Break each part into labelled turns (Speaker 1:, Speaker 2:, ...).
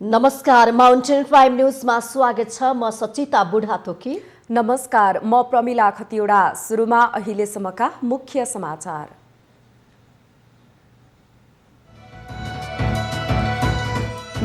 Speaker 1: नमस्कार, mountain prime न्यूजमा स्वागत छ। म सचिता बुढाथोकी।
Speaker 2: नमस्कार, म प्रमिला खतिवडा। सुरुमा अहिलेसम्मका मुख्य समाचार।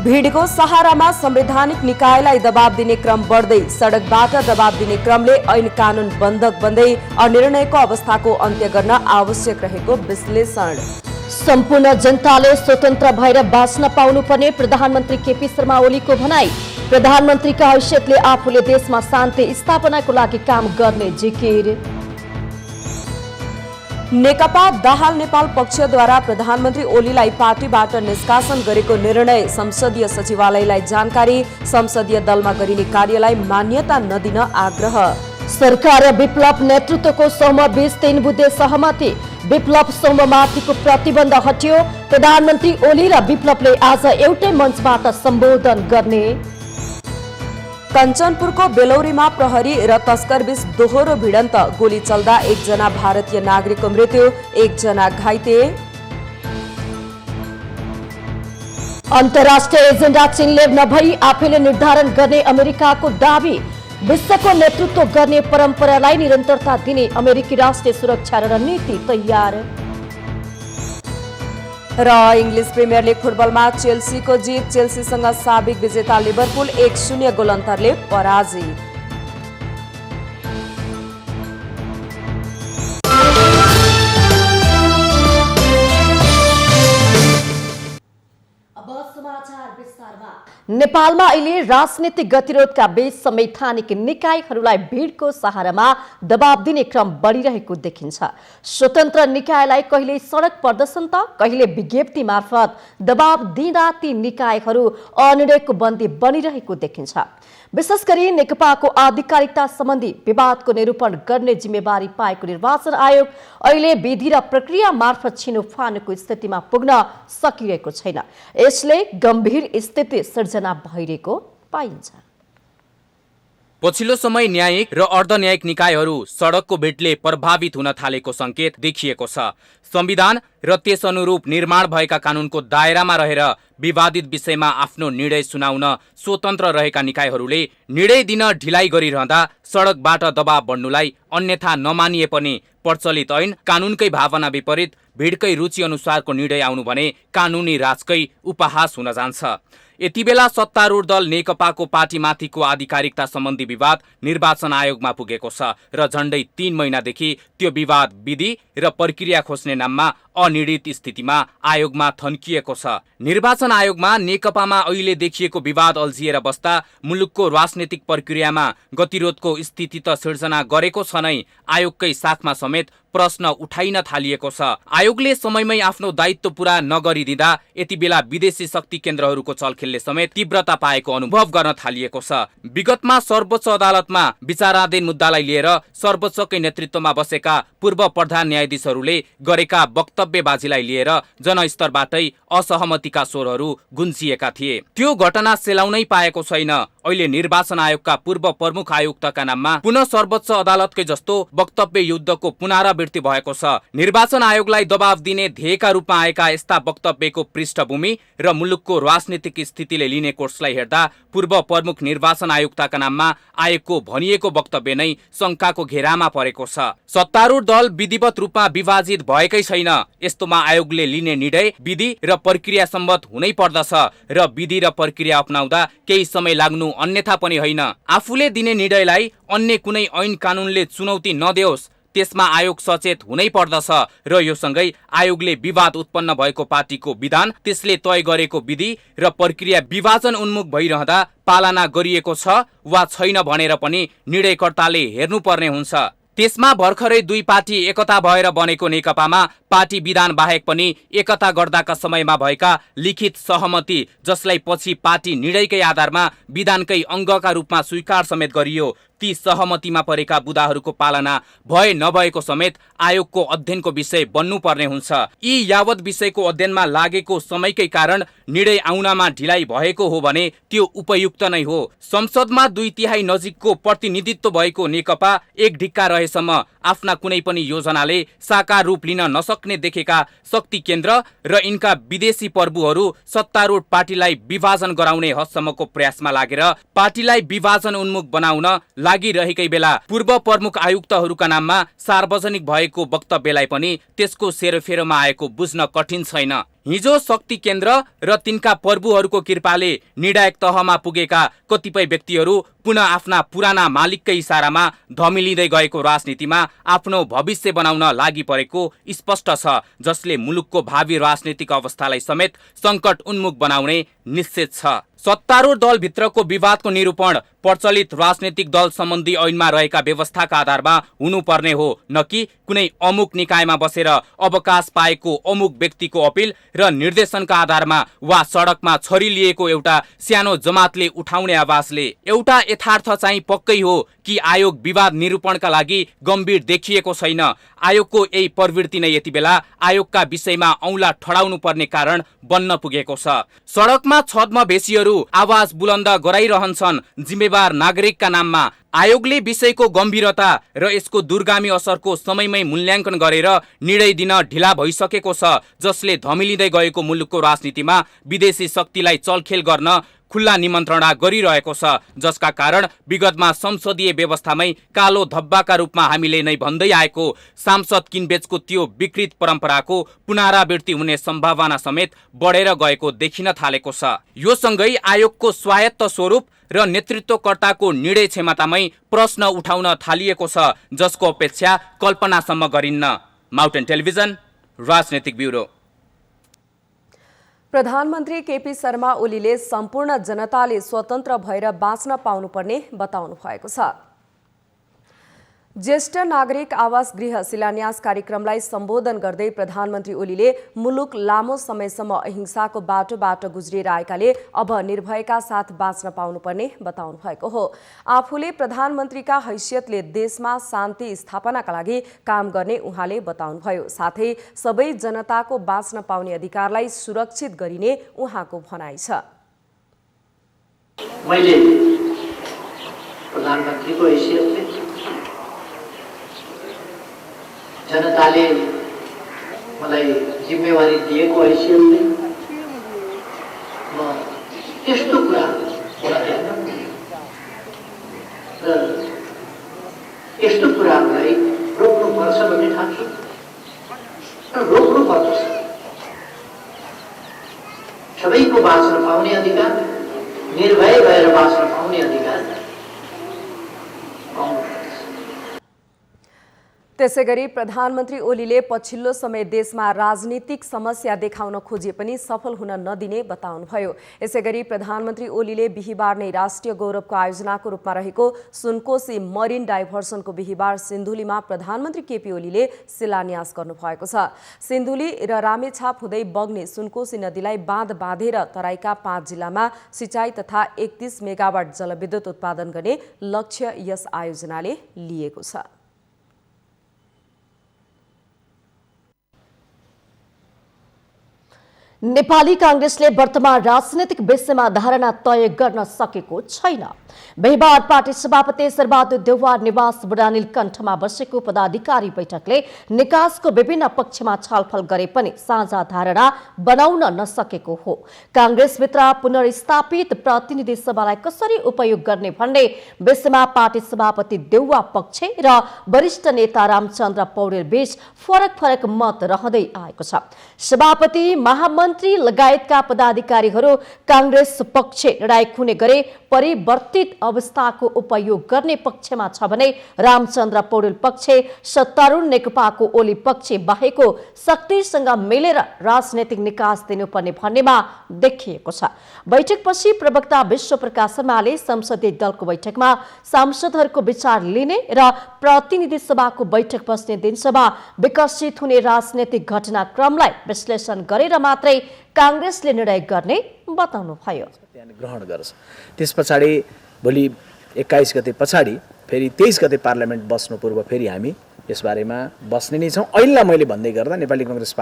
Speaker 2: भिडको सहारामा संवैधानिक निकायलाई दबाब दिने क्रम बढ्दै, सडकबाट दबाब दिने क्रमले ऐन कानून बन्धक बन्दै अनिर्णयको अवस्थाको अन्त्य गर्न आवश्यक रहेको विश्लेषण।
Speaker 1: सम्पूर्ण जनताले स्वतन्त्र भएर बाँच्न पाउनुपर्ने प्रधानमन्त्री केपी शर्मा ओलीको भनाई। प्रधानमन्त्रीका हैसियतले आफूले देशमा शान्ति स्थापनाको लागि काम गर्ने जिकिर।
Speaker 2: नेकपा दाहाल नेपाल पक्षद्वारा प्रधानमन्त्री ओलीलाई पार्टीबाट निष्कासन गरेको निर्णय संसदीय सचिवालयलाई जानकारी। संसदीय दलमा गरिने कार्यलाई मान्यता नदिन आग्रह।
Speaker 1: सरकार र विप्लव नेतृत्वको समूह बीच 3 बुँदे सहमति। विप्लव समूहमाथिको प्रतिबन्ध हट्यो। प्रधानमन्त्री ओली र विप्लवले आज एउटै मञ्चबाट सम्बोधन गर्ने।
Speaker 2: कञ्चनपुरको बेलौरीमा प्रहरी र तस्करबीच दोहोरो भिडन्त। गोली चल्दा एकजना भारतीय नागरिकको मृत्यु, एकजना घाइते।
Speaker 1: अन्तर्राष्ट्रिय एजेन्डा चीनले नभई आफैले निर्धारण गर्ने अमेरिकाको दाबी। विश्वको नेतृत्व गर्ने परम्परालाई निरन्तरता दिने अमेरिकी राष्ट्रिय सुरक्षा रणनीति तयार।
Speaker 2: र इङ्ग्लिस प्रिमियर लिग फुटबलमा चेल्सीको जित। चेल्सीसँग साबिक विजेता लिभरपुल 1-0 गोल अन्तरले पराजित।
Speaker 1: नेपालमा अहिले राजनीतिक गतिरोधका बीच संवैधानिक निकायहरूलाई भिडको सहारामा दबाब दिने क्रम बढिरहेको देखिन्छ। स्वतन्त्र निकायलाई कहिले सडक प्रदर्शन त कहिले विज्ञप्ति मार्फत दबाब दिँदा ती निकायहरू अनिर्णयको बन्दी बनिरहेको देखिन्छ। विशेष गरी नेकपाको आधिकारिकता सम्बन्धी विवादको निरूपण गर्ने जिम्मेवारी पाएको निर्वाचन आयोग अहिले विधि र प्रक्रिया मार्फत छिनोफानको स्थितिमा पुग्न सकिरहेको छैन। यसले गम्भीर स्थिति सिर्जना भइरहेको पाइन्छ।
Speaker 3: पछिल्लो समय न्यायिक र अर्धन्यायिक निकायहरू सडकको भिडले प्रभावित हुन थालेको संकेत देखिएको छ। संविधान र त्यस अनुरूप निर्माण भएका कानूनको दायरामा रहेर विवादित विषयमा आफ्नो निर्णय सुनाउन स्वतन्त्र रहेका निकायहरूले निर्णय दिन ढिलाइ गरिरहँदा सडकबाट दबाब बढ्नुलाई अन्यथा नमानिए पनि प्रचलित ऐन कानूनकै भावना विपरीत भिडकै रुचि अनुसारको निर्णय आउनु भने कानूनी राजकै उपहास हुन जान्छ। यति बेला सत्तारूढ दल नेकपाको पार्टीमाथिको आधिकारिकता सम्बन्धी विवाद निर्वाचन आयोगमा पुगेको छ र झण्डै 3 महिनादेखि त्यो विवाद विधि र प्रक्रिया खोज्ने नाममा अनिर्णित स्थितिमा आयोगमा थन्किएको छ। निर्वाचन आयोगमा नेकपामा अहिले देखिएको विवाद अल्झिएर बस्दा मुलुकको राजनीतिक प्रक्रियामा गतिरोधको स्थिति त सिर्जना गरेको छ नै, आयोगकै साथमा समेत प्रश्न उठाइन थालिएको छ। आयोगले समयमै आफ्नो दायित्व पूरा नगरिदिँदा यति बेला विदेशी शक्ति केन्द्रहरूको चलखेलले समेत तीव्रता पाएको अनुभव गर्न थालिएको छ। विगतमा सर्वोच्च अदालतमा विचाराधीन मुद्दालाई लिएर सर्वोच्चकै नेतृत्वमा बसेका पूर्व प्रधान न्यायाधीशहरूले गरेका वक्तव्यबाजीलाई लिएर जनस्तरबाटै असहमतिका स्वरहरू गुन्जिएका थिए। त्यो घटना सेलाउनै पाएको छैन। अहिले निर्वाचन आयोगका पूर्व प्रमुख आयुक्तका नाममा पुनः सर्वोच्च अदालतकै जस्तो वक्तव्य युद्धको पुनरावृत्ति भएको छ। निर्वाचन आयोगलाई दबाब दिने ध्येयका रूपमा आएका यस्ता वक्तव्यको पृष्ठभूमि र मुलुकको राजनीतिक स्थितिले लिने कोर्सलाई हेर्दा पूर्व प्रमुख निर्वाचन आयुक्तका नाममा आयोगको भनिएको वक्तव्य नै शङ्काको घेरामा परेको छ। सत्तारूढ दल विधिवत रूपमा विभाजित भएकै छैन। यस्तोमा आयोगले लिने निर्णय विधि र प्रक्रिया सम्बद्ध हुनै पर्दछ र विधि र प्रक्रिया अपनाउँदा केही समय लाग्नु अन्यथा पनि होइन। आफूले दिने निर्णयलाई अन्य कुनै ऐन कानूनले चुनौती नदेओस् त्यसमा आयोग सचेत हुनै पर्दछ र यो सँगै आयोगले विवाद उत्पन्न भएको पार्टीको विधान त्यसले तय गरेको विधि र प्रक्रिया विभाजन उन्मुख भइरहँदा पालना गरिएको छ वा छैन भनेर पनि निर्णयकर्ताले हेर्नुपर्ने हुन्छ। त्यसमा भर्खरै दुई पार्टी एकता भएर बनेको नेकपामा पार्टी विधान बाहेक पनि एकता गर्दाका समयमा भएका लिखित सहमति जसलाई पछि पार्टी निर्णयकै आधारमा विधानकै अङ्गका रूपमा स्वीकार समेत गरियो, ती सहमतिमा परेका बुदाहरूको पालना भए नभएको समेत आयोगको अध्ययनको विषय बन्नुपर्ने हुन्छ। यी यावत विषयको अध्ययनमा लागेको समयकै कारण निर्णय आउनमा ढिलाइ भएको हो भने त्यो उपयुक्त नै हो। संसदमा 2/3 नजिकको प्रतिनिधित्व भएको नेकपा एक ढिक्का रहेसम्म आफ्ना कुनै पनि योजनाले साकार रूप लिन नसक्ने सक्ने देखेका शक्ति केन्द्र र यिनका विदेशी प्रभुहरू सत्तारूढ पार्टीलाई विभाजन गराउने हदसम्मको प्रयासमा लागेर पार्टीलाई विभाजन उन्मुख बनाउन लागिरहेकै बेला पूर्व प्रमुख आयुक्तहरूका नाममा सार्वजनिक भएको वक्तव्यलाई पनि त्यसको सेरोफेरोमा आएको बुझ्न कठिन छैन। हिजो शक्ति केन्द्र र तिनका प्रभुहरूको कृपाले निर्णायक तहमा पुगेका कतिपय व्यक्तिहरू पुनः आफ्ना पुराना मालिककै इसारामा धमिलिँदै गएको राजनीतिमा आफ्नो भविष्य बनाउन लागि परेको स्पष्ट छ, जसले मुलुकको भावी राजनीतिक अवस्थालाई समेत सङ्कट उन्मुख बनाउने निश्चित छ। सत्तारूढ दलभित्रको विवादको निरूपण प्रचलित राजनीतिक दल सम्बन्धी ऐनमा रहेका व्यवस्थाका आधारमा हुनुपर्ने हो, न कि कुनै अमुक निकायमा बसेर अवकाश पाएको अमुक व्यक्तिको अपिल र निर्देशनका आधारमा वा सडकमा छरिलिएको एउटा सानो जमातले उठाउने आवाजले। एउटा यथार्थ चाहिँ पक्कै हो कि आयोग विवाद निरूपणका लागि गम्भीर देखिएको छैन। आयोगको यही प्रवृत्ति नै यति बेला आयोगका विषयमा औँला ठडाउनु पर्ने कारण बन्न पुगेको छ। सडकमा छद्मवेशीहरू आवाज बुलन्द गराइरहन्छन् जिम्मेवार नागरिकका नाममा। आयोगले विषयको गम्भीरता र यसको दूरगामी असरको समयमै मूल्याङ्कन गरेर निर्णय दिन ढिला भइसकेको छ, जसले धमिलिँदै गएको मुलुकको राजनीतिमा विदेशी शक्तिलाई चलखेल गर्न खुल्ला निमन्त्रणा गरिरहेको छ, जसका कारण विगतमा संसदीय व्यवस्थामै कालो धब्बाका रूपमा हामीले नै भन्दै आएको सांसद किनबेचको त्यो विकृत परम्पराको पुनरावृत्ति हुने सम्भावना समेत बढेर गएको देखिन थालेको छ। यो सँगै आयोगको स्वायत्त स्वरूप र नेतृत्वकर्ताको निर्णय क्षमतामै प्रश्न उठाउन थालिएको छ, जसको अपेक्षा कल्पनासम्म गरिन्न। माउन्टेन टेलिभिजन राजनैतिक ब्युरो।
Speaker 2: प्रधानमन्त्री केपी शर्मा ओलीले सम्पूर्ण जनताले स्वतन्त्र भएर बाँच्न पाउनुपर्ने बताउनु भएको छ। ज्येष्ठ नागरिक आवास गृह शिलान्यास कार्यक्रमलाई सम्बोधन गर्दै प्रधानमन्त्री ओलीले मुलुक लामो समयसम्म अहिंसाको बाटोबाट गुज्रिएर आएकाले अब निर्भयका साथ बाँच्न पाउनुपर्ने बताउनु भएको हो। आफूले प्रधानमन्त्रीका हैसियतले देशमा शान्ति स्थापनाका लागि काम गर्ने उहाँले बताउनुभयो। साथै सबै जनताको बाँच्न पाउने अधिकारलाई सुरक्षित गरिने उहाँको भनाइ छ।
Speaker 4: मैले प्रधानमन्त्रीको हैसियतले जनताले मलाई जिम्मेवारी दिएको हैसियतले म त्यस्तो कुरा र यस्तो कुराहरूलाई रोक्नुपर्छ भन्ने ठान्छु र रोक्नुपर्छ। सबैको बाँच्न पाउने अधिकार, निर्भय भएर बाँच्न पाउने अधिकार।
Speaker 2: त्यसैगरी प्रधानमन्त्री ओलीले पछिल्लो समय देशमा राजनीतिक समस्या देखाउन खोजे पनि सफल हुन नदिने बताउनुभयो। यसैगरी प्रधानमन्त्री ओलीले बिहिबार नै राष्ट्रिय गौरवको आयोजनाको रूपमा रहेको सुनकोशी मरिन डाइभर्सनको बिहिबार सिन्धुलीमा प्रधानमन्त्री केपी ओलीले शिलान्यास गर्नुभएको छ। सिन्धुली र रामेछाप हुँदै बग्ने सुनकोशी नदीलाई बाँध बाँधेर तराईका 5 जिल्लामा सिँचाइ तथा 31 मेगावाट जलविद्युत उत्पादन गर्ने लक्ष्य यस आयोजनाले लिएको छ।
Speaker 1: नेपाली कांग्रेसले वर्तमान राजनैतिक विषयमा धारणा तय गर्न सकेको छैन। बिहिबार पार्टी सभापति शेरबहादुर देउवा निवास बुढानील कण्ठमा बसेको पदाधिकारी बैठकले निकासको विभिन्न पक्षमा छलफल गरे पनि साझा धारणा बनाउन नसकेको हो। कांग्रेसभित्र पुनर्स्थापित प्रतिनिधि सभालाई कसरी उपयोग गर्ने भन्ने विषयमा पार्टी सभापति देउवा पक्ष र वरिष्ठ नेता रामचन्द्र पौडेल बीच फरक मत रहँदै आएको छ। सभापति महामन्त्री लगायतका पदाधिकारीहरू कांग्रेस पक्ष निर्णायक हुने गरे परिवर्तित अवस्थाको उपयोग गर्ने पक्षमा छ भने रामचन्द्र पौडेल पक्ष सत्तारूढ नेकपाको ओली पक्ष बाहेको शक्तिसँग मिलेर राजनैतिक निकास दिनुपर्ने भन्नेमा देखिएको छ। बैठकपछि प्रवक्ता विश्वप्रकाश शर्माले संसदीय दलको बैठकमा सांसदहरूको विचार लिने र प्रतिनिधि सभाको बैठक बस्ने दिनसभा विकसित हुने राजनैतिक घटनाक्रमलाई विश्लेषण गरेर मात्रै कांग्रेसले निर्णय गर्ने बताउनुभयो।
Speaker 5: ग्रहण गर्छ। त्यस पछाडि भोलि 21 गते पछाडि फेरि 23 गते पार्लियामेन्ट बस्नु पूर्व फेरि हामी यसबारेमा बस्ने नै छौँ। अहिले मैले भन्दै गर्दा नेपाली कांग्रेस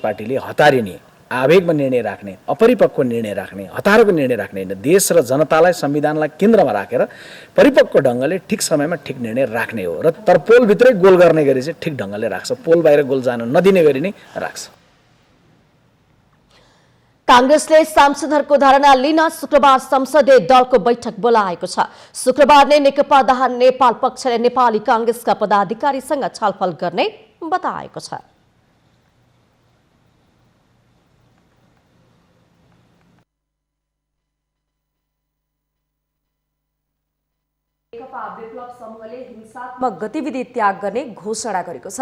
Speaker 5: पार्टीले हतारिने आवेगमा निर्णय राख्ने, अपरिपक्व निर्णय राख्ने, हतारको निर्णय राख्ने होइन, देश र जनतालाई संविधानलाई केन्द्रमा राखेर परिपक्व ढङ्गले ठिक समयमा ठिक निर्णय राख्ने हो र तर पोलभित्रै गोल गर्ने गरी चाहिँ ठिक ढङ्गले राख्छ, पोल बाहिर गोल जान नदिने गरी नै राख्छ।
Speaker 1: कांग्रेसले सांसदहरूको धारणा लिन शुक्रबार संसदीय दलको बैठक बोलाएको छ। शुक्रबार नै नेकपा दाहाल नेपाल पक्षले नेपाली कांग्रेसका पदाधिकारीसँग छलफल गर्ने बताएको छ।
Speaker 2: नेकपा विप्लव समूहले हिंसात्मक गतिविधि त्याग गर्ने घोषणा गरेको छ।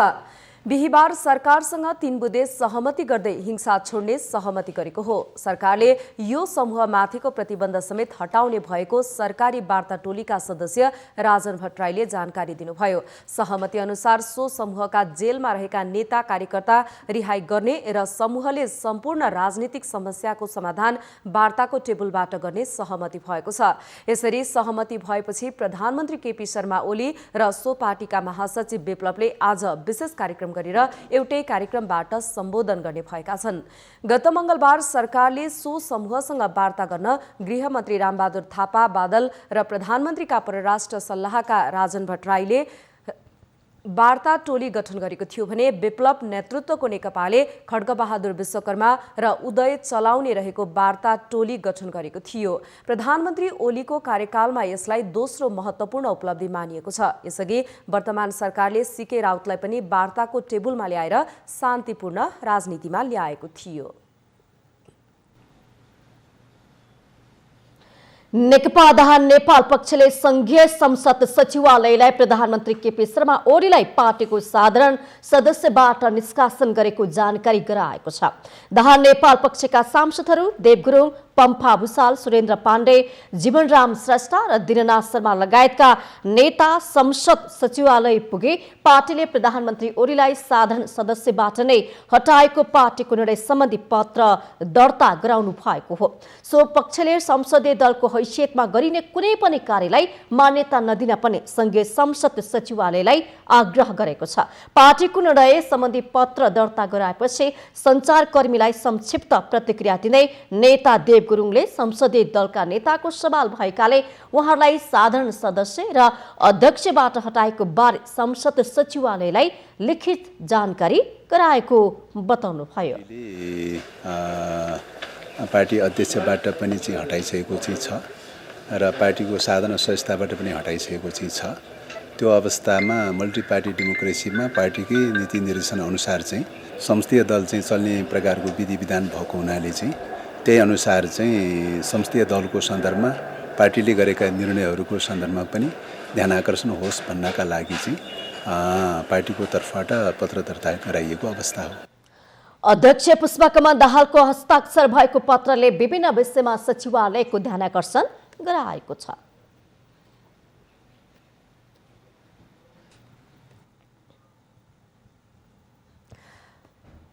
Speaker 2: बिहिबार सरकारसँग 3 बुँदे सहमति गर्दै हिंसा छोड्ने सहमति गरेको हो। सरकारले यो समूहमाथिको प्रतिबन्ध समेत हटाउने भएको सरकारी वार्ता टोलीका सदस्य राजन भट्टराईले जानकारी दिनुभयो। सहमति अनुसार सो समूहका जेलमा रहेका नेता कार्यकर्ता रिहाई गर्ने र समूहले सम्पूर्ण राजनीतिक समस्याको समाधान वार्ताको टेबलबाट गर्ने सहमति भएको छ। यसरी सहमति भएपछि प्रधानमन्त्री केपी शर्मा ओली र सो पार्टीका महासचिव विप्लवले आज विशेष कार्यक्रम गरेर एउटै कार्यक्रमबाट सम्बोधन गर्ने भएका छन्। गत मंगलबार सरकारले सो समूहसँग वार्ता गर्न गृहमन्त्री रामबहादुर थापा बादल र प्रधानमन्त्रीका परराष्ट्र सल्लाहकार राजन भट्टराईले वार्ता टोली गठन गरेको थियो भने विप्लव नेतृत्वको नेकपाले खड्गबहादुर विश्वकर्मा र उदय चलाउने रहेको वार्ता टोली गठन गरेको थियो। प्रधानमन्त्री ओलीको कार्यकालमा यसलाई दोस्रो महत्त्वपूर्ण उपलब्धि मानिएको छ। यसअघि वर्तमान सरकारले सीके राउतलाई पनि वार्ताको टेबलमा ल्याएर शान्तिपूर्ण राजनीतिमा ल्याएको थियो।
Speaker 1: नेकपा दाहाल नेपाल पक्षले संघीय संसद सचिवालयलाई प्रधानमन्त्री केपी शर्मा ओलीलाई पार्टीको साधारण सदस्यबाट निष्कासन गरेको जानकारी गराएको छ। दाहाल नेपाल पक्षका सांसदहरू देव गुरुङ, पम्फा भूषाल, सुरेन्द्र पाण्डे, जीवनराम श्रेष्ठ र दीननाथ शर्मा लगायतका नेता संसद सचिवालय पुगे। पार्टीले प्रधानमन्त्री ओलीलाई साधारण सदस्यबाट नै हटाएको पार्टीको निर्णय सम्बन्धी पत्र दर्ता गराउनु भएको हो। सो पक्षले संसदीय दलको हैसियतमा गरिने कुनै पनि कार्यलाई मान्यता नदिन पनि संघीय संसद सचिवालयलाई आग्रह गरेको छ। पार्टीको निर्णय सम्बन्धी पत्र दर्ता गराएपछि सञ्चारकर्मीलाई संक्षिप्त प्रतिक्रिया दिँदै नेता देव गुरुङले संसदीय दलका नेताको सवाल भएकाले उहाँलाई साधारण सदस्य र अध्यक्षबाट हटाएको बारे संसद सचिवालयलाई लिखित जानकारी गराएको बताउनुभयो।
Speaker 6: पार्टी अध्यक्षबाट पनि चाहिँ हटाइसकेको चाहिँ छ र पार्टीको साधारण सदस्यताबाट पनि हटाइसकेको चाहिँ छ। त्यो अवस्थामा मल्टी पार्टी डेमोक्रेसीमा पार्टीकै नीति निर्देशन अनुसार चाहिँ संसदीय दल चाहिँ चल्ने प्रकारको विधि विधान भएको हुनाले चाहिँ त्यही अनुसार चाहिँ संसदीय दलको सन्दर्भमा पार्टीले गरेका निर्णयहरूको सन्दर्भमा पनि ध्यान आकर्षण होस् भन्नका लागि चाहिँ पार्टीको तर्फबाट पत्र दर्ता गराइएको अवस्था हो।
Speaker 1: अध्यक्ष पुष्पकमल दाहालको हस्ताक्षर भएको पत्रले विभिन्न विषयमा सचिवालयको ध्यानाकर्षण गराएको छ।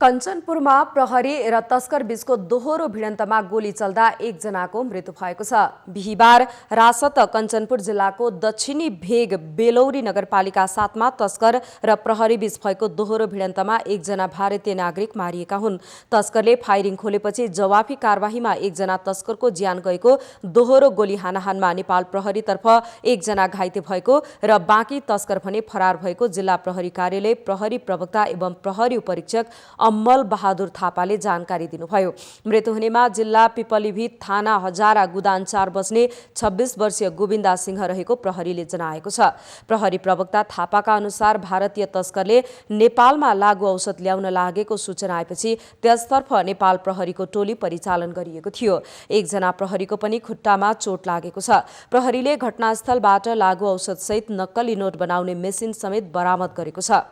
Speaker 2: कञ्चनपुरमा प्रहरी र तस्कर बीचको दोहोरो भिडन्तमा गोली चल्दा एकजनाको मृत्यु भएको छ। बिहिबार रासत कञ्चनपुर जिल्लाको दक्षिणी भेग बेलौरी नगरपालिका 7 मा तस्कर र प्रहरी बीच भएको दोहोरो भिडन्तमा एकजना भारतीय नागरिक मारिएका हुन्। तस्करले फायरिङ खोलेपछि जवाफी कारबाहीमा एकजना तस्करको ज्यान गएको, दोहोरो गोली हानाहानमा नेपाल प्रहरीतर्फ एकजना घाइते भएको र बाँकी तस्कर भने फरार भएको जिल्ला प्रहरी कार्यालय प्रहरी प्रवक्ता एवं प्रहरी उपरीक्षक अम्मल बहादुर थापाले जानकारी दिनुभयो। मृत्यु हुनेमा जिल्ला पिपलीभित थाना हजारा गुदान 4 बस्ने 26 वर्षीय गोविन्दा सिंह रहेको प्रहरीले जनाएको छ। प्रहरी प्रवक्ता थापाका अनुसार भारतीय तस्करले नेपालमा लागू औषध ल्याउन लागेको सूचना आएपछि त्यसतर्फ नेपाल प्रहरीको टोली परिचालन गरिएको थियो। एकजना प्रहरीको पनि खुट्टामा चोट लागेको छ। प्रहरीले घटनास्थलबाट लागू औषध सहित नक्कली नोट बनाउने मेसिन समेत बरामद गरेको छ।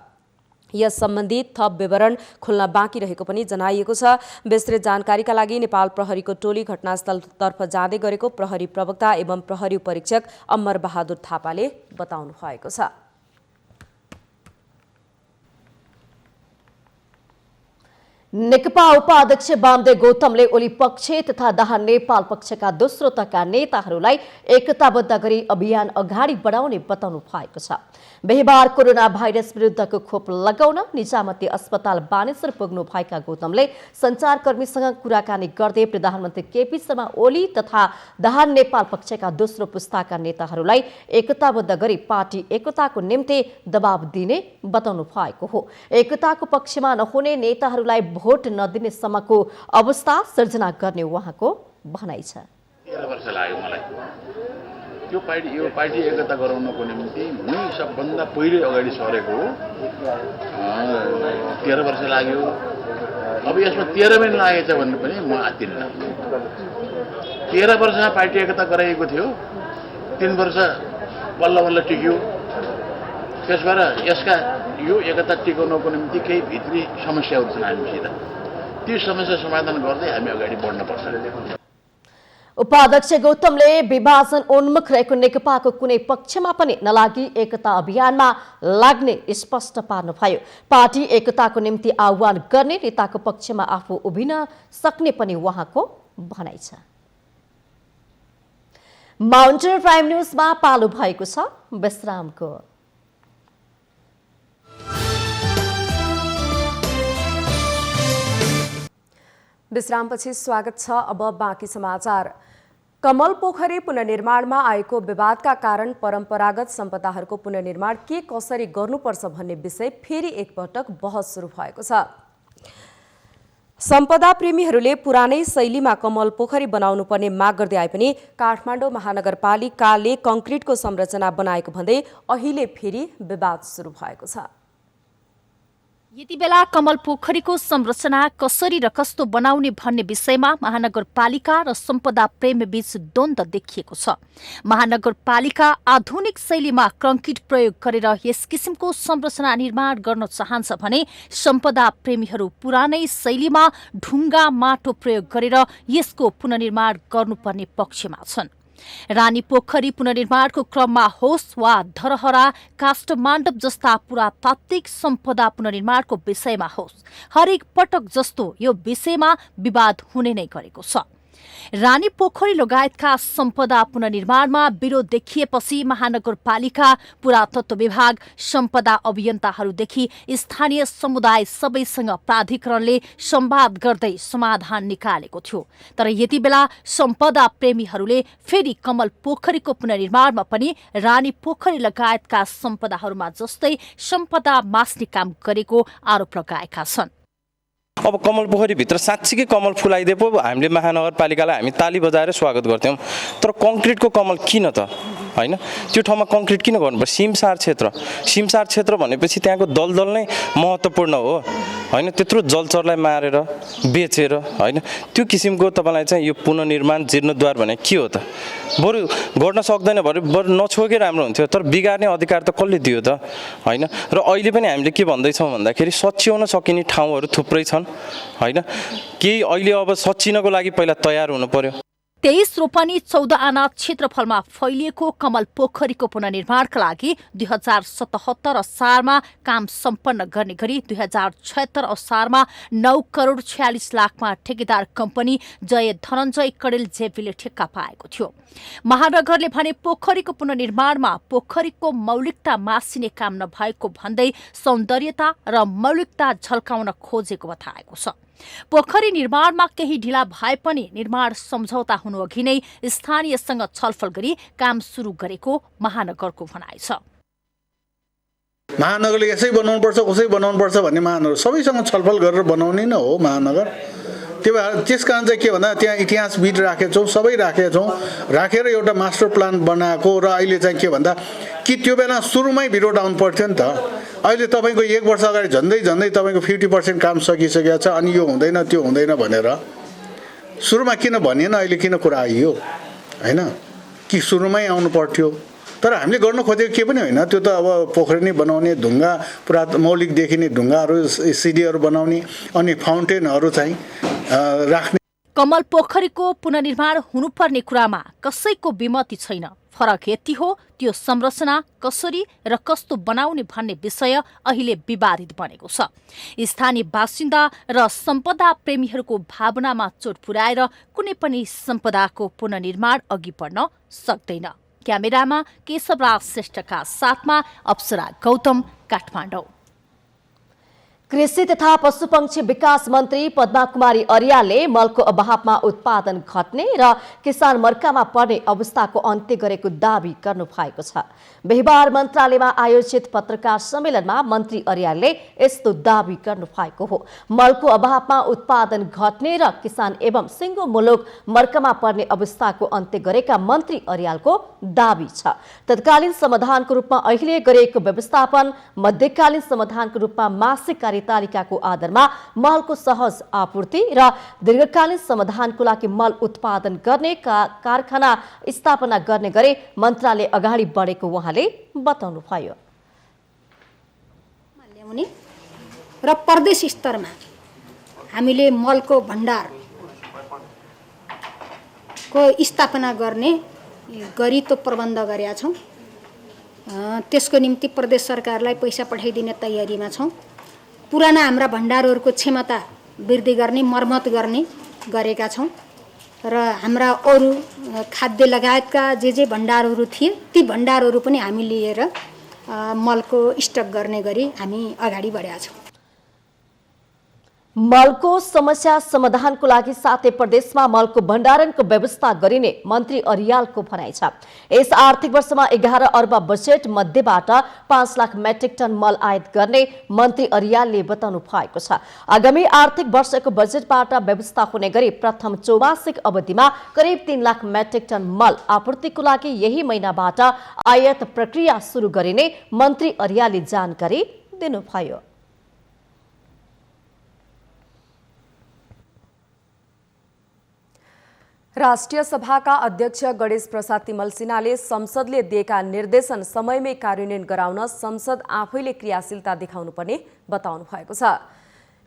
Speaker 2: यस सम्बन्धी थप विवरण खुल्न बाँकी रहेको पनि जनाइएको छ। विस्तृत जानकारीका लागि नेपाल प्रहरीको टोली घटनास्थलतर्फ जाँदै गरेको प्रहरी प्रवक्ता एवं प्रहरी परीक्षक अमर बहादुर थापाले बताउनु भएको छ।
Speaker 1: नेकपा उपाध्यक्ष वामदेव गौतमले ओली पक्ष तथा दाहाल नेपाल पक्षका दोस्रो तहका नेताहरूलाई एकताबद्ध गरी अभियान अगाडि बढाउने बताउनु भएको छ। बिहीबार कोरोना भाइरस विरुद्धको खोप लगाउन निजामती अस्पताल बानेश्वर पुग्नु भएका गौतमले सञ्चारकर्मीसँग कुराकानी गर्दै प्रधानमन्त्री केपी शर्मा ओली तथा दाहाल नेपाल पक्षका दोस्रो पुस्ताका नेताहरूलाई एकताबद्ध गरी पार्टी एकताको निम्ति दबाब दिने बताउनु भएको हो। एकताको पक्षमा नहुने नेताहरूलाई भोट नदिने सम्मको अवस्था सृजना गर्ने उहाँको भनाइ छ।
Speaker 7: 13 वर्ष लाग्यो मलाई यो पार्टी एकता गराउनको निम्ति मै सबभन्दा पहिले अगाडि सरेको हो। 13 वर्ष लाग्यो। अब यसमा 13 महिना लागेछ भन्ने पनि म आत्तिन्न। 13 वर्षमा पार्टी एकता गराइएको थियो, 3 वर्ष बल्ल बल्ल टिक्यो। त्यसबाट यसका यो एकता टिकाउनको निम्ति केही भित्री समस्याहरू छन् हामीसित। ती समस्या समाधान गर्दै हामी अगाडि बढ्नुपर्छ।
Speaker 1: उपाध्यक्ष गौतमले विभाजन उन्मुख रहेको नेकपाको कुनै पक्षमा पनि नलागी एकता अभियानमा लाग्ने स्पष्ट पार्नुभयो। पार्टी एकताको निम्ति आह्वान गर्ने नेताको पक्षमा आफू उभिन सक्ने पनि उहाँको भनाइ छ। माउन्टेन प्राइम न्युजमा पालो भएको छ विश्रामको।
Speaker 2: विश्रामपछि स्वागत छ। अब बाँकी समाचार। कमल पोखरी पुनर्निर्माणमा आएको विवादका कारण परम्परागत सम्पदाहरूको पुनर्निर्माण के कसरी गर्नुपर्छ भन्ने विषय फेरि एकपटक बहस सुरु भएको छ। सम्पदा प्रेमीहरूले पुरानै शैलीमा कमल पोखरी बनाउनु पर्ने माग गर्दै आए पनि काठमाडौँ महानगरपालिकाले कङ्क्रिटको संरचना बनाएको भन्दै अहिले फेरि विवाद सुरु भएको छ।
Speaker 8: यति बेला कमल पोखरीको संरचना कसरी र कस्तो बनाउने भन्ने विषयमा महानगरपालिका र सम्पदा प्रेमी बीच द्वन्द्व देखिएको छ। महानगरपालिका आधुनिक शैलीमा कङ्क्रिट प्रयोग गरेर यस किसिमको संरचना निर्माण गर्न चाहन्छ भने सम्पदा प्रेमीहरू पुरानै शैलीमा ढुङ्गा माटो प्रयोग गरेर यसको पुनर्निर्माण गर्नुपर्ने पक्षमा छन्। रानी पोखरी पुनर्निर्माणको क्रममा होस् वा धरहरा काष्ठमाण्डव जस्ता पुरातात्विक सम्पदा पुनर्निर्माणको विषयमा होस्, हरेक पटक जस्तो यो विषयमा विवाद हुने नै गरेको छ। रानी पोखरी लगायतका सम्पदा पुनर्निर्माणमा विरोध देखिएपछि महानगरपालिका, पुरातत्व विभाग, सम्पदा अभियन्ताहरूदेखि स्थानीय समुदाय सबैसँग प्राधिकरणले संवाद गर्दै समाधान निकालेको थियो। तर यति बेला सम्पदा प्रेमीहरूले फेरि कमल पोखरीको पुनर्निर्माणमा पनि रानी पोखरी लगायतका सम्पदाहरूमा जस्तै सम्पदा मास्ने काम गरेको आरोप लगाएका छन्।
Speaker 9: अब कमल पोखरीभित्र साँच्चीकै कमल फुलाइदिए पो हामीले महानगरपालिकालाई हामी ताली बजाएर स्वागत गर्थ्यौँ। तर कङ्क्रिटको कमल किन त होइन? त्यो ठाउँमा कङ्क्रिट किन गर्नुपर्छ? सिमसार क्षेत्र भनेपछि त्यहाँको दलदल नै महत्त्वपूर्ण हो होइन? त्यत्रो जलचरलाई मारेर बेचेर होइन त्यो किसिमको तपाईँलाई चाहिँ यो पुनर्निर्माण जीर्णोद्धार भने के हो त? बरु गर्न सक्दैन भने बरु नछोके राम्रो हुन्थ्यो। तर बिगार्ने अधिकार त कसले दियो त होइन? र अहिले पनि हामीले के भन्दैछौँ भन्दाखेरि सच्याउन सकिने ठाउँहरू थुप्रै छन् होइन? केही अहिले अब सच्चिनको लागि पहिला तयार हुनु पर्यो।
Speaker 8: 23 रोपनी 14 आना क्षेत्रफलमा फैलिएको कमल पोखरीको पुनर्निर्माणका लागि 2077 असारमा काम सम्पन्न गर्ने गरी 2076 असारमा 9 करोड 46 लाखमा ठेकेदार कम्पनी जय धनञ्जय कडेल जेपीले ठेक्का पाएको थियो। महानगरले भने पोखरीको पुनर्निर्माणमा पोखरीको मौलिकता मासिने काम नभएको भन्दै सौन्दर्यता र मौलिकता झल्काउन खोजेको बताएको छ। पोखरी निर्माणमा केही ढिला भए पनि निर्माण सम्झौता हुनु अघि नै स्थानीयसँग छलफल गरी काम सुरु गरेको महानगरको भनाइ छ।
Speaker 10: महानगरले यसै बनाउनुपर्छ उसै बनाउनुपर्छ भन्ने महानगर सबैसँग छलफल गरेर बनाउने नै हो महानगर। त्यो भएर त्यस कारण चाहिँ के भन्दा त्यहाँ इतिहासविद राखेका छौँ, सबै राखेका छौँ, राखेर एउटा मास्टर प्लान बनाएको। र अहिले चाहिँ के भन्दा कि त्यो बेला सुरुमै विरोध आउनु पर्थ्यो नि त। अहिले तपाईँको 1 वर्ष अगाडि झन्डै तपाईँको 50% काम सकिसकेको छ अनि यो हुँदैन त्यो हुँदैन भनेर सुरुमा किन भनिएन? अहिले किन कुरा आइयो होइन? कि सुरुमै आउनु पर्थ्यो। तर हामीले गर्न खोजेको के पनि होइन। त्यो त अब पोखरी नै बनाउने, ढुङ्गा पुरा मौलिक देखिने ढुङ्गाहरू सिडीहरू बनाउने अनि फाउन्टेनहरू चाहिँ राख्ने।
Speaker 8: कमल पोखरीको पुनर्निर्माण हुनुपर्ने कुरामा कसैको विमति छैन। फरक यति हो त्यो संरचना कसरी र कस्तो बनाउने भन्ने विषय अहिले विवादित बनेको छ। स्थानीय बासिन्दा र सम्पदा प्रेमीहरूको भावनामा चोट पुर्याएर कुनै पनि सम्पदाको पुनर्निर्माण अघि बढ्न सक्दैन। क्यामेरामा केशवराज श्रेष्ठका साथमा अप्सरा गौतम, काठमाडौँ।
Speaker 1: कृषि तथा पशुपक्षी विकास मन्त्री पद्मा कुमारी अर्यालले मलको अभावमा उत्पादन घट्ने र किसान मर्कामा पर्ने अवस्थाको अन्त्य गरेको दावी गर्नु भएको छ। बिहिबार मन्त्रालयमा आयोजित पत्रकार सम्मेलनमा मन्त्री अर्यालले यस्तो दावी गर्नु भएको हो। मलको अभावमा उत्पादन घट्ने र किसान एवं सिङ्गो मुलुक मर्कामा पर्ने अवस्थाको अन्त्य गरेका मन्त्री अर्यालको दावी छ। तत्कालीन समाधानको रूपमा अहिले गरिएको व्यवस्थापन मध्यकालीन समाधानको रूपमा मासिक कार्यतालिकाको आधारमा मलको सहज आपूर्ति र दीर्घकालीन समाधानको लागि मल उत्पादन गर्ने कारखाना स्थापना गर्ने गरी मन्त्रालय अगाडि बढेको उहाँले बताउनुभयो।
Speaker 11: ल्याउने र प्रदेश स्तरमा हामीले मलको भण्डारको स्थापना गर्ने गरी त्यो प्रबन्ध गरेका छौँ। त्यसको निम्ति प्रदेश सरकारलाई पैसा पठाइदिने तयारीमा छौँ। पुराना हाम्रा भण्डारहरूको क्षमता वृद्धि गर्ने मर्मत गर्ने गरेका छौँ र हाम्रा अरू खाद्य लगायतका जे भण्डारहरू थिए ती भण्डारहरू पनि हामी लिएर मलको स्टक गर्ने गरी हामी अगाडि बढेका छौँ।
Speaker 1: मलको समस्या समाधानको लागि 7 प्रदेशमा मलको भण्डारणको व्यवस्था गरिने मन्त्री अर्यालको भनाइ छ। यस आर्थिक वर्षमा 11 अर्ब बजेट मध्येबाट 5 लाख मेट्रिक टन मल आयात गर्ने मन्त्री अर्यालले बताउनु भएको छ। आगामी आर्थिक वर्षको बजेटबाट व्यवस्था हुने गरी प्रथम चौमासिक अवधिमा करिब 3 लाख मेट्रिक टन मल आपूर्तिको लागि यही महिनाबाट आयात प्रक्रिया सुरु गरिने मन्त्री अर्यालले जानकारी दिनुभयो।
Speaker 2: राष्ट्रिय सभाका अध्यक्ष गणेश प्रसाद तिमल सिन्हाले संसदले दिएका निर्देशन समयमै कार्यान्वयन गराउन संसद आफैले क्रियाशीलता देखाउनुपर्ने बताउनु भएको छ।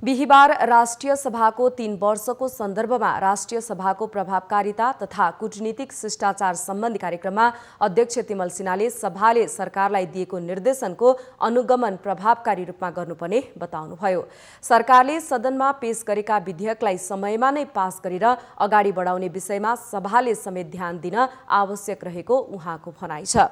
Speaker 2: बिहिबार राष्ट्रिय सभाको 3 वर्षको सन्दर्भमा राष्ट्रिय सभाको प्रभावकारिता तथा कूटनीतिक शिष्टाचार सम्बन्धी कार्यक्रममा अध्यक्ष तिमल सिन्हाले सभाले सरकारलाई दिएको निर्देशनको अनुगमन प्रभावकारी रूपमा गर्नुपर्ने बताउनुभयो। सरकारले सदनमा पेश गरेका विधेयकलाई समयमा नै पास गरेर अगाडि बढाउने विषयमा सभाले समेत ध्यान दिन आवश्यक रहेको उहाँको भनाइ छ।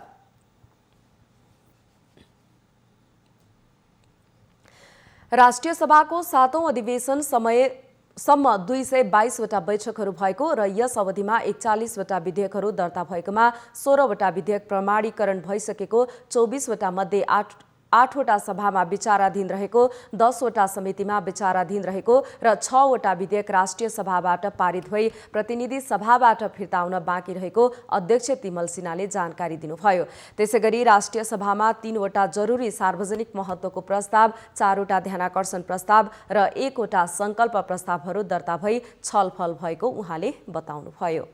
Speaker 2: राष्ट्रिय सभाको 7औं अधिवेशन समयसम्म 222 वटा बैठकहरू भएको र यस अवधिमा 41 वटा विधेयकहरू दर्ता भएकोमा 16 वटा विधेयक प्रमाणीकरण भइसकेको, 24 वटा मध्ये 8 वटा सभामा विचाराधीन रहेको, 10 वटा समितिमा विचाराधीन रहेको र 6 वटा विधेयक राष्ट्रिय सभाबाट पारित भई प्रतिनिधि सभाबाट फिर्ता आउन बाँकी रहेको अध्यक्ष तिमल सिन्हाले जानकारी दिनुभयो। त्यसैगरी राष्ट्रिय सभामा 3 वटा जरुरी सार्वजनिक महत्त्वको प्रस्ताव, 4 वटा ध्यानाकर्षण प्रस्ताव र 1 वटा संकल्प प्रस्तावहरू दर्ता भई छलफल भएको उहाँले बताउनुभयो।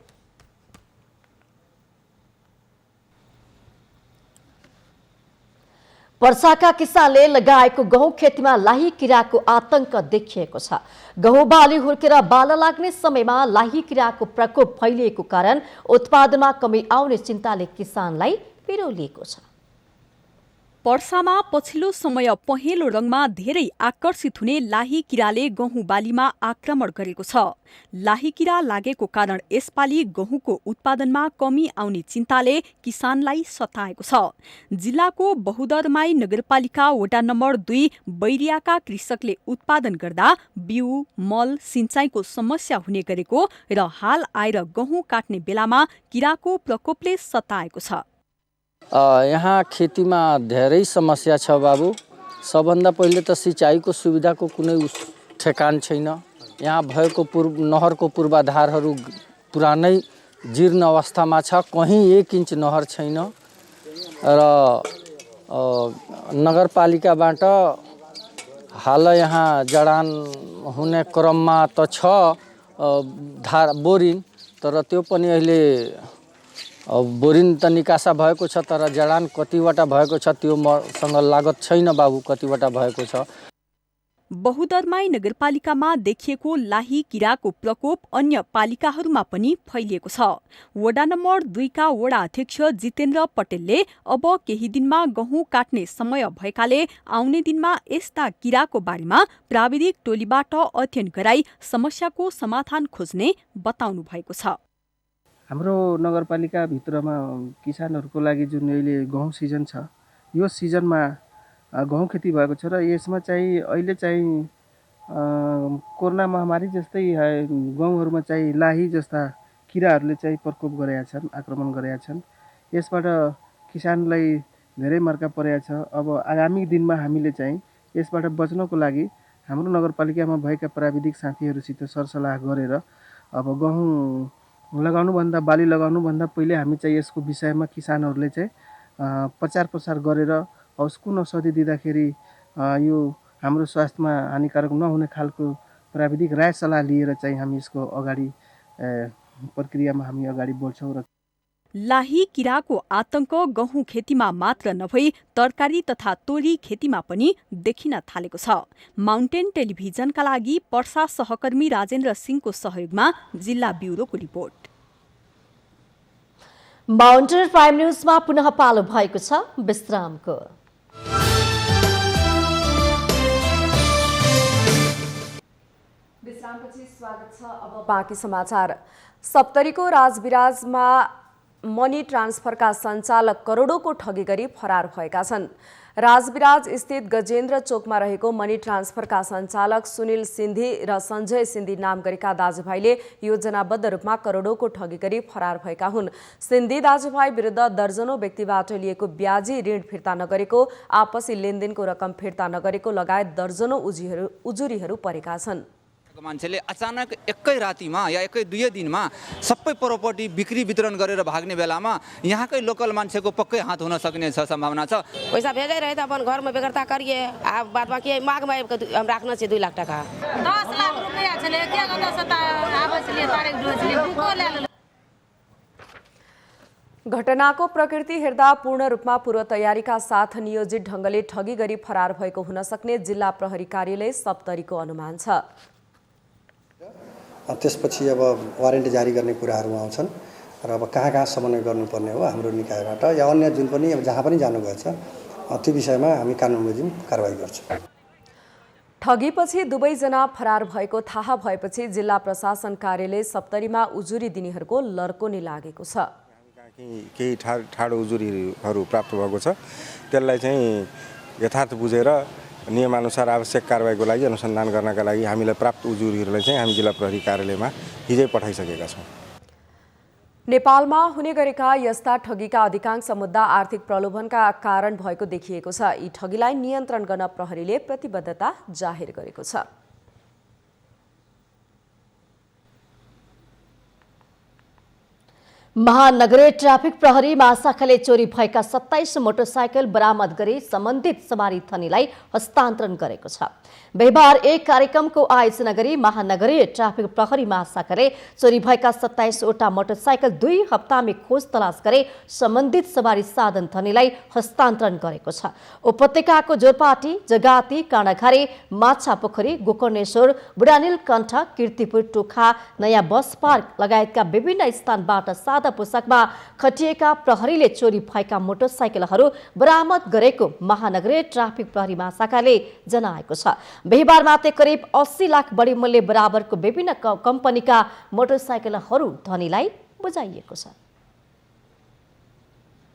Speaker 1: वर्षाका किसानले लगाएको गहुँ खेतीमा लाही किराको आतंक देखिएको छ। गहुँ बाली हुर्केर बाला लाग्ने समयमा लाही किराको प्रकोप फैलिएको कारण उत्पादनमा कमी आउने चिन्ताले किसानलाई पिरोलिएको छ।
Speaker 12: वर्षामा पछिल्लो समय पहेँलो रङमा धेरै आकर्षित हुने लाही किराले गहुँ बालीमा आक्रमण गरेको छ। लाही किरा लागेको कारण यसपालि गहुँको उत्पादनमा कमी आउने चिन्ताले किसानलाई सताएको छ। जिल्लाको बहुदरमाई नगरपालिका वडा नम्बर 2 बैरियाका कृषकले उत्पादन गर्दा बिउ, मल, सिंचाइको समस्या हुने गरेको र हाल आएर गहुँ काट्ने बेलामा किराको प्रकोपले सताएको छ।
Speaker 13: यहाँ खेतीमा धेरै समस्या छ बाबु। सबभन्दा पहिले त सिँचाइको सुविधाको कुनै ठेकान छैन। यहाँ भएको नहरको पूर्वाधारहरू पुरानै जीर्ण अवस्थामा छ। कहीँ 1 इन्च नहर छैन र नगरपालिकाबाट हाल यहाँ जडान हुने क्रममा त छ बोरिङ, तर त्यो पनि अहिले बोरिङ त निकासा भएको छ, तर जडान कतिवटा भएको छ त्यो मसँग लागत छैन बाबु, कतिवटा भएको छ।
Speaker 12: बहुदरमाई नगरपालिकामा देखिएको लाही किराको प्रकोप अन्य पालिकाहरूमा पनि फैलिएको छ। वडा नम्बर 2 का वडा अध्यक्ष जितेन्द्र पटेलले अब केही दिनमा गहुँ काट्ने समय भएकाले आउने दिनमा यस्ता किराको बारेमा प्राविधिक टोलीबाट अध्ययन गराई समस्याको समाधान खोज्ने बताउनु भएको छ।
Speaker 14: हाम्रो नगरपालिकाभित्रमा किसानहरूको लागि जुन अहिले गहुँ सिजन छ, यो सिजनमा गहुँ खेती भएको छ र यसमा चाहिँ अहिले चाहिँ कोरोना महामारी जस्तै गाउँहरूमा चाहिँ लाही जस्ता किराहरूले चाहिँ प्रकोप गरेका छन्, आक्रमण गरेका छन्। यसबाट किसानलाई धेरै मर्का परेको छ। अब आगामी दिनमा हामीले चाहिँ यसबाट बच्नको लागि हाम्रो नगरपालिकामा भएका प्राविधिक साथीहरूसित सरसल्लाह गरेर अब गहुँ लगाउनुभन्दा बाली लगाउनुभन्दा पहिले हामी चाहिँ यसको विषयमा किसानहरूले चाहिँ प्रचार प्रसार गरेर कुन औषधि दिँदाखेरि यो हाम्रो स्वास्थ्यमा हानिकारक नहुने खालको प्राविधिक राय सल्लाह लिएर चाहिँ हामी यसको अगाडि प्रक्रियामा हामी अगाडि बढ्छौँ। र
Speaker 12: लाही किराको आतंक गहुँ खेतीमा मात्र नभई तरकारी तथा तोरी खेतीमा पनि देखिन थालेको छ। माउन्टेन टेलिभिजनका लागि पर्सा सहकर्मी राजेन्द्र सिंहको सहयोगमा जिल्ला ब्युरोको रिपोर्ट।
Speaker 1: माउन्टेन प्राइम न्यूजमा पुनः पालो भएको छ विश्रामको।
Speaker 2: विश्रामपछि स्वागत छ। अब बाँकी समाचार। सप्तरीको राजविराजमा मनी ट्रान्सफरका सञ्चालक करोडौंको ठगी गरी फरार भएका छन्। राजविराज स्थित गजेन्द्र चोकमा रहेको मनी ट्रान्सफरका सञ्चालक सुनिल सिन्धी र सञ्जय सिन्धी नाम गरेका दाजुभाइले योजनाबद्ध रूपमा करोडौंको ठगी गरी फरार भएका हुन्। सिन्धी दाजुभाइ विरुद्ध दर्जनौं व्यक्तिबाट लिएको ब्याजी ऋण फिर्ता नगरेको, आपसी लेनदेनको रकम फिर्ता नगरेको लगायत दर्जनौं उजुरीहरू परेका छन्।
Speaker 15: मान्छेले अचानक एकै रातिमा या एकै 2 दिनमा सबै प्रपर्टी बिक्री वितरण गरेर भाग्ने बेलामा यहाँकै लोकल मान्छेको पक्कै हात हुन सक्ने सम्भावना छ।
Speaker 16: पैसा भेजै रहे त अपन घरमा बेगरता करिए। आ बादमा के मागमा हम राख्न छ 2 लाख टका।
Speaker 17: 10 लाख रुपैयाँ छले के गर्दा सता आबसले तारिक डोजले बुको ल्याले।
Speaker 2: घटनाको प्रकृति हेर्दा पूर्ण रूपमा पूर्व तयारीका साथ नियोजित ढङ्गले ठगी गरी फरार भएको हुन सक्ने जिल्ला प्रहरी कार्यालय सप्तरीको अनुमान छ।
Speaker 18: त्यसपछि अब वारेन्ट जारी गर्ने कुराहरू आउँछन् र अब कहाँ समन्वय गर्नुपर्ने हो हाम्रो निकायबाट या अन्य जुन पनि अब जहाँ पनि जानुभएछ त्यो विषयमा हामी कानुन बमोजिम कारबाही गर्छौँ।
Speaker 2: ठगीपछि दुवैजना फरार भएको थाहा भएपछि जिल्ला प्रशासन कार्यालय सप्तरीमा उजुरी दिनेहरूको लर्कोनी लागेको छ।
Speaker 19: केही ठाडो उजुरीहरू प्राप्त भएको छ, त्यसलाई चाहिँ यथार्थ बुझेर नियमअनुसार आवश्यक कारबाहीको लागि अनुसन्धान गर्नका लागि हामीलाई प्राप्त उजुरीहरूलाई चाहिँ हामी जिल्ला प्रहरी कार्यालयमा हिजै पठाइसकेका छौँ।
Speaker 2: नेपालमा हुने गरेका यस्ता ठगीका अधिकांश मुद्दा आर्थिक प्रलोभनका कारण भएको देखिएको छ। यी ठगीलाई नियन्त्रण गर्न प्रहरीले प्रतिबद्धता जाहेर गरेको छ।
Speaker 1: महानगरीय ट्राफिक प्रहरी महाशाखाले चोरी भएका 27 मोटरसाइकल बरामद गरी सम्बन्धित सवारी थनीलाई हस्तान्तरण गरेको छ। बिहिबार एक कार्यक्रमको आयोजना गरी महानगरीय ट्राफिक प्रहरी महाशाखाले चोरी भएका 27 वटा मोटरसाइकल 2 हप्तामै खोज तलास गरे सम्बन्धित सवारी साधन थनीलाई हस्तान्तरण गरेको छ। उपत्यकाको जोरपाटी, जगाती, काँडाघारी, माछा पोखरी, गोकर्णेश्वर, बुढानील कण्ठ, कीर्तिपुर, टोखा, नयाँ बस पार्क लगायतका विभिन्न स्थानबाट सादा पोसाकमा खटिएका प्रहरीले चोरी भएका मोटरसाइकलहरू बरामद गरेको महानगरीय ट्राफिक प्रहरी महाशाखाले जनाएको छ। बिहिबार मात्रै करिब 80 लाख बढी मूल्य बराबरको विभिन्न कम्पनीका मोटरसाइकलहरू धनीलाई बुझाइएको छ।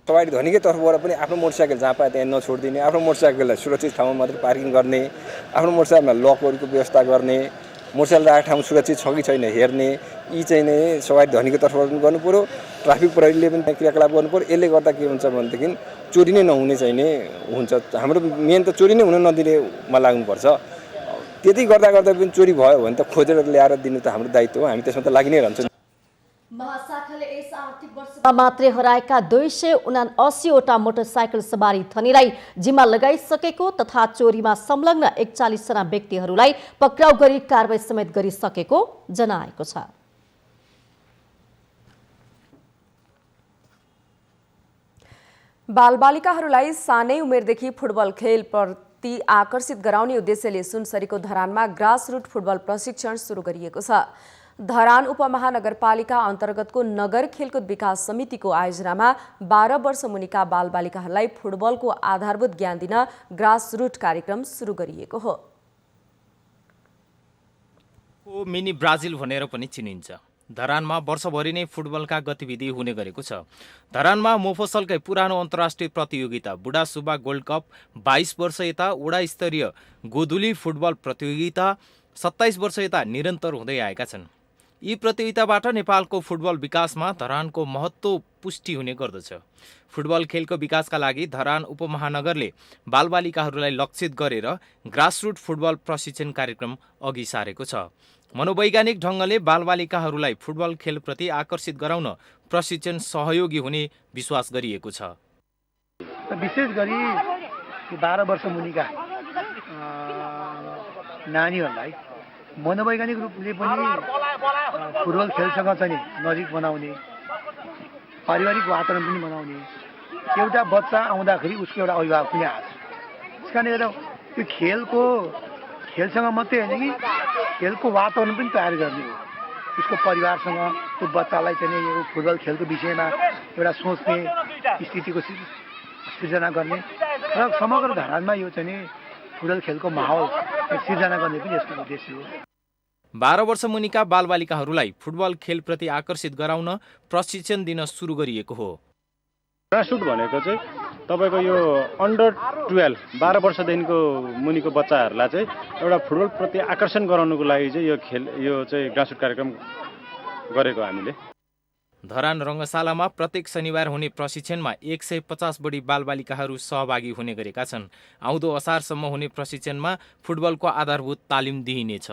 Speaker 20: सवारी धनीकै तर्फबाट पनि आफ्नो मोटरसाइकल जहाँ पाए त्यहाँ नछोडिदिने, आफ्नो मोटरसाइकललाई सुरक्षित ठाउँमा मात्रै पार्किङ गर्ने, आफ्नो मोटरसाइकलमा लकहरूको व्यवस्था गर्ने, मोटरसाइकल राखेको ठाउँ सुरक्षित छ कि छैन हेर्ने, यी चाहिँ नै सवारी धनीको तर्फबाट पनि गर्नु पर्यो। ट्राफिक प्रहरीले पनि क्रियाकलाप गर्नु पर्यो। यसले गर्दा के हुन्छ भनेदेखि चोरी नै नहुने चाहिँ नै हुन्छ। हाम्रो मेन त चोरी नै हुन नदिनेमा लाग्नुपर्छ। त्यति गर्दा पनि चोरी भयो भने त खोजेर ल्याएर दिनु त हाम्रो दायित्व हो। हामी त्यसमा त लागि नै रहन्छ।
Speaker 1: महाशाखाले यस आर्थिक वर्षमा मात्रै हराएका 279 वटा मोटरसाइकल सवारी थनीलाई जिम्मा लगाइसकेको तथा चोरीमा संलग्न 41 जना व्यक्तिहरूलाई पक्राउ गरी कारबाही समेत गरिसकेको जनाएको छ।
Speaker 2: बालबालिकाहरूलाई सानै उमेरदेखि फुटबल खेल ती आकर्षित गराउने उद्देश्यले सुनसरीको धरानमा ग्रासरुट फुटबल प्रशिक्षण सुरु गरिएको छ। धरान उपमहानगरपालिका अन्तर्गतको नगर खेलकुद विकास समितिको आयोजनामा 12 वर्ष मुनिका बालबालिकाहरूलाई फुटबलको आधारभूत ज्ञान दिन ग्रासरुट कार्यक्रम सुरु गरिएको हो।
Speaker 21: मिनी ब्राजिल भनेर पनि चिनिन्छ। धरानमा वर्षभरि नै फुटबलका गतिविधि हुने गरेको छ। धरानमा मोफसलकै पुरानो अन्तर्राष्ट्रिय प्रतियोगिता बुढा सुब्बा गोल्ड कप, 22 वर्ष यता वडा स्तरीय गोधुली फुटबल प्रतियोगिता 27 वर्ष यता निरन्तर हुँदै आएका छन्। यी प्रतियोगिताबाट नेपालको फुटबल विकासमा धरानको महत्त्व पुष्टि हुने गर्दछ। फुटबल खेलको विकासका लागि धरान उपमहानगरले बालबालिकाहरूलाई लक्षित गरेर ग्रासरुट फुटबल प्रशिक्षण कार्यक्रम अघि सारेको छ। मनोवैज्ञानिक ढङ्गले बालबालिकाहरूलाई फुटबल खेलप्रति आकर्षित गराउन प्रशिक्षण सहयोगी हुने विश्वास गरिएको छ।
Speaker 22: विशेष गरी 12 वर्ष मुनिका नानीहरूलाई मनोवैज्ञानिक रूपले पनि फुटबल खेलसँग चाहिँ नजिक बनाउने, पारिवारिक वातावरण पनि बनाउने, एउटा बच्चा आउँदाखेरि उसको एउटा अभिभावक पनि आछ। त्यस कारणले गर्दा त्यो खेलसँग मात्रै होइन कि खेलको वातावरण पनि तयार गर्ने हो। उसको परिवारसँग त्यो बच्चालाई चाहिँ यो फुटबल खेलको विषयमा एउटा सोच्ने स्थितिको सिर्जना गर्ने र समग्र धरानमा यो चाहिँ फुटबल खेलको माहौल सिर्जना गर्ने पनि यसको उद्देश्य हो।
Speaker 21: 12 वर्ष मुनिका बालबालिकाहरूलाई फुटबल खेलप्रति आकर्षित गराउन प्रशिक्षण दिन सुरु गरिएको हो।
Speaker 23: ग्रासरुट भनेको चाहिँ तपाईँको यो अन्डर 12 वर्षदेखिको मुनिको बच्चाहरूलाई चाहिँ एउटा फुटबल प्रति आकर्षण गराउनुको लागि चाहिँ यो चाहिँ ग्रासरुट कार्यक्रम गरेको हामीले।
Speaker 21: धरान रङ्गशालामा प्रत्येक शनिबार हुने प्रशिक्षणमा 150 बढी बालबालिकाहरू सहभागी हुने गरेका छन्। आउँदो असारसम्म हुने प्रशिक्षणमा फुटबलको आधारभूत तालिम दिइनेछ।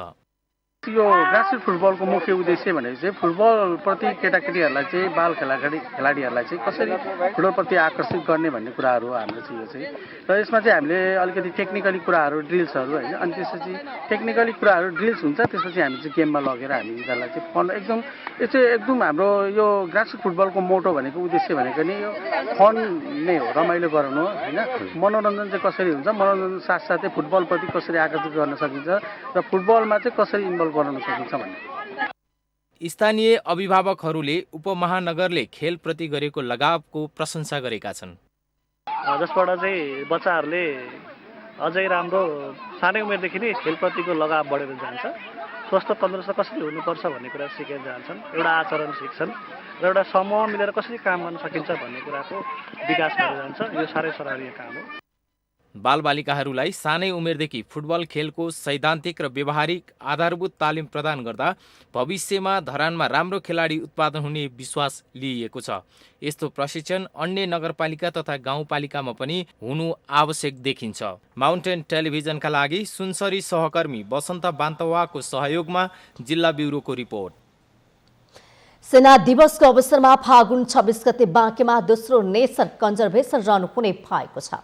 Speaker 14: यो ग्रासरुट फुटबलको मुख्य उद्देश्य भनेको चाहिँ फुटबलप्रति केटाकेटीहरूलाई चाहिँ बाल खेलाडीहरूलाई चाहिँ कसरी फुटबलप्रति आकर्षित गर्ने भन्ने कुराहरू हो हाम्रो चाहिँ यो चाहिँ। र यसमा चाहिँ हामीले अलिकति टेक्निकली कुराहरू ड्रिल्सहरू होइन, अनि त्यसपछि टेक्निकली कुराहरू ड्रिल्स हुन्छ, त्यसपछि हामी चाहिँ गेममा लगेर हामी यिनीहरूलाई चाहिँ यो चाहिँ एकदम हाम्रो यो ग्रासरुट फुटबलको मोटो भनेको उद्देश्य भनेको नि यो फन नै हो, रमाइलो गराउनु हो होइन। मनोरञ्जन चाहिँ कसरी हुन्छ, मनोरञ्जन साथसाथै फुटबलप्रति कसरी आकर्षित गर्न सकिन्छ र फुटबलमा चाहिँ कसरी इन्भल्भ गर्न सकिन्छ भन्ने।
Speaker 21: स्थानीय अभिभावकहरूले उपमहानगरले खेलप्रति गरेको लगावको प्रशंसा गरेका छन्।
Speaker 24: जसबाट चाहिँ बच्चाहरूले अझै राम्रो सानै उमेरदेखि नै खेलप्रतिको लगाव बढेर जान्छ। स्वस्थ तन्दुरुस्त कसरी हुनुपर्छ भन्ने कुरा सिकेर जान्छन्, एउटा आचरण सिक्छन् र एउटा समूह मिलेर कसरी काम गर्न सकिन्छ भन्ने कुराको विकास भएर जान्छ। यो साह्रै सराहनीय काम हो।
Speaker 21: बालबालिकाहरूलाई सानै उमेरदेखि फुटबल खेलको सैद्धान्तिक र व्यवहारिक आधारभूत तालिम प्रदान गर्दा भविष्यमा धरानमा राम्रो खेलाडी उत्पादन हुने विश्वास लिइएको छ। यस्तो प्रशिक्षण अन्य नगरपालिका तथा गाउँपालिकामा पनि हुनु आवश्यक देखिन्छ। माउन्टेन टेलिभिजनका लागि सुनसरी सहकर्मी बसन्त बान्तवाको सहयोगमा जिल्ला ब्युरोको रिपोर्ट।
Speaker 1: सेना दिवसको अवसरमा फागुन 26 गते बाँकेमा दोस्रो नेचर कन्जर्भेसन रन हुने भएको छ।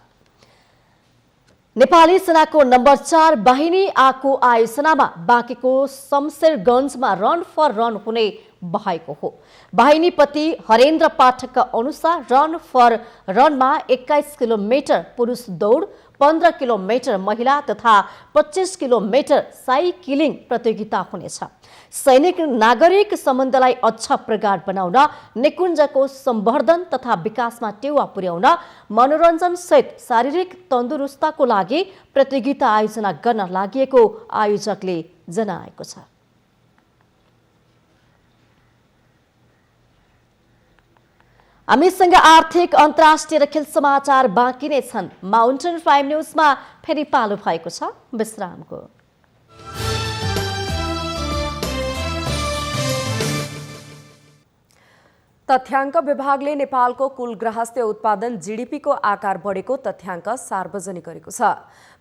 Speaker 1: नेपाली सेनाको नम्बर 4 बाहिनी आको आयोजनामा बाँकेको शमशेरगञ्जमा रन फर रन हुने भएको हो। बाहिनीपति हरेन्द्र पाठकका अनुसार रन फर रनमा 21 किलोमिटर पुरुष दौड, 15 किलोमिटर महिला तथा 25 किलोमिटर साइकिलिङ प्रतियोगिता हुनेछ। सैनिक नागरिक सम्बन्धलाई अझ प्रगाढ बनाउन, निकुञ्जको सम्वर्धन तथा विकासमा टेवा पुर्याउन, मनोरञ्जन सहित शारीरिक तन्दुरुस्ताको लागि प्रतियोगिता आयोजना गर्न लागि आयोजकले जनाएको छ। हामीसँग आर्थिक अन्तर्राष्ट्रिय र खेल समाचार बाँकी नै छन्। माउन्टेन 5 न्युजमा फेरि पालो भएको छ विश्रामको।
Speaker 2: तथ्याङ्क विभागले नेपालको कुल गृहस्थ्य उत्पादन जीडीपीको आकार बढेको तथ्याङ्क सार्वजनिक गरेको छ।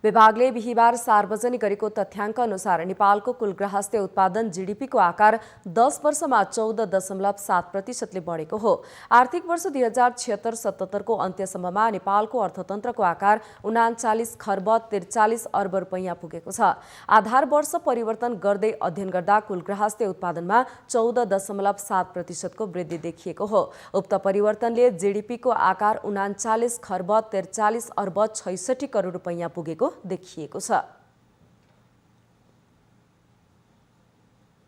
Speaker 2: विभागले बिहिबार सार्वजनिक गरेको तथ्याङ्क अनुसार नेपालको कुल गृहस्थ्य उत्पादन जीडीपीको आकार 10 वर्षमा 14.7% बढेको हो। आर्थिक वर्ष 2076-77 को अन्त्यसम्ममा नेपालको अर्थतन्त्रको आकार 39 खर्ब 43 अर्ब रुपैयाँ पुगेको छ। आधार वर्ष परिवर्तन गर्दै अध्ययन गर्दा कुल गृहस्थ्य उत्पादनमा 14.7% को वृद्धि देखिएको हो। उक्त परिवर्तनले जीडीपीको आकार 39 खर्ब 43 अर्ब 66 करोड रुपैयाँ पुगेको देखिएको छ।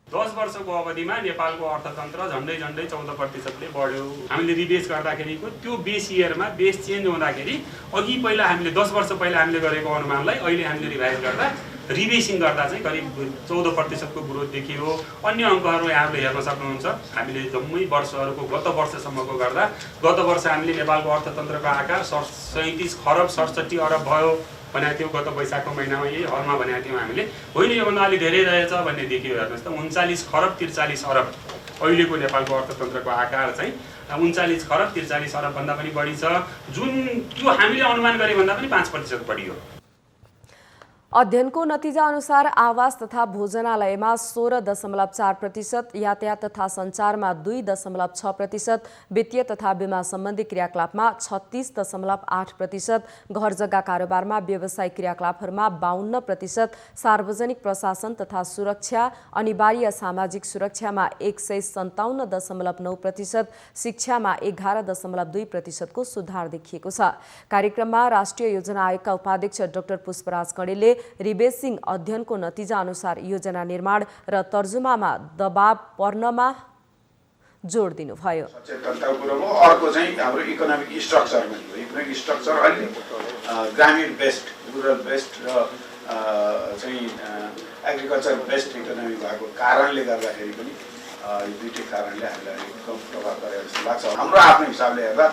Speaker 3: 10 वर्षको अवधिमा नेपालको अर्थतन्त्र झन्डै 14%ले बढ्यो। हामीले रिबेस गर्दाखेरिको त्यो बेस इयरमा बेस चेन्ज हुँदाखेरि अघि पहिला हामीले 10 वर्ष पहिला हामीले गरेको अनुमानलाई अहिले हामीले रिभाइज गर्दा रिबेसिङ गर्दा चाहिँ करिब 14% को ग्रोथ देखियो। अन्य अङ्कहरू यहाँले हेर्न सक्नुहुन्छ। हामीले जम्मै वर्षहरूको गत वर्षसम्मको गर्दा गत वर्ष हामीले नेपालको अर्थतन्त्रको आकार 37 खरब 67 अरब भयो भनेको थियौँ गत वैशाखको महिनामा। यही हलमा भनेको थियौँ हामीले। होइन योभन्दा अलिक धेरै रहेछ भन्ने देखियो। हेर्नुहोस् त 39 खरब 43 अरब अहिलेको नेपालको अर्थतन्त्रको आकार चाहिँ 39 खरब 43 अरब भन्दा पनि बढी छ, जुन त्यो हामीले अनुमान गरे भन्दा पनि 5% बढी हो।
Speaker 2: अध्ययनको नतिजा अनुसार आवास तथा भोजनालयमा 16.4%, यातायात तथा सञ्चारमा 2.6%, वित्तीय तथा बीमा सम्बन्धी क्रियाकलापमा 36.8%, घर जग्गा कारोबारमा व्यावसायिक क्रियाकलापहरूमा 52%, सार्वजनिक प्रशासन तथा सुरक्षा अनिवार्य सामाजिक सुरक्षामा 157.9%, शिक्षामा 11.2% को सुधार देखिएको छ। कार्यक्रममा राष्ट्रिय योजना आयोगका उपाध्यक्ष डाक्टर पुष्पराज कणेलले रिबेसिङ अध्ययनको नतिजा अनुसार योजना निर्माण र तर्जुमामा दबाव पर्नमा जोड दिनुभयो।
Speaker 4: सचेतनताको कुरो हो। अर्को चाहिँ हाम्रो इकोनोमिक स्ट्रक्चर भनेको इकोनोमिक स्ट्रक्चर अलि ग्रामीण बेस्ड रुरल बेस्ड र चाहिँ एग्रिकल्चर बेस्ड इकोनोमी भएको कारणले गर्दाखेरि पनि यो दुईटै कारणले हामीलाई कम प्रभाव गरेको जस्तो लाग्छ। हाम्रो आफ्नो हिसाबले हेर्दा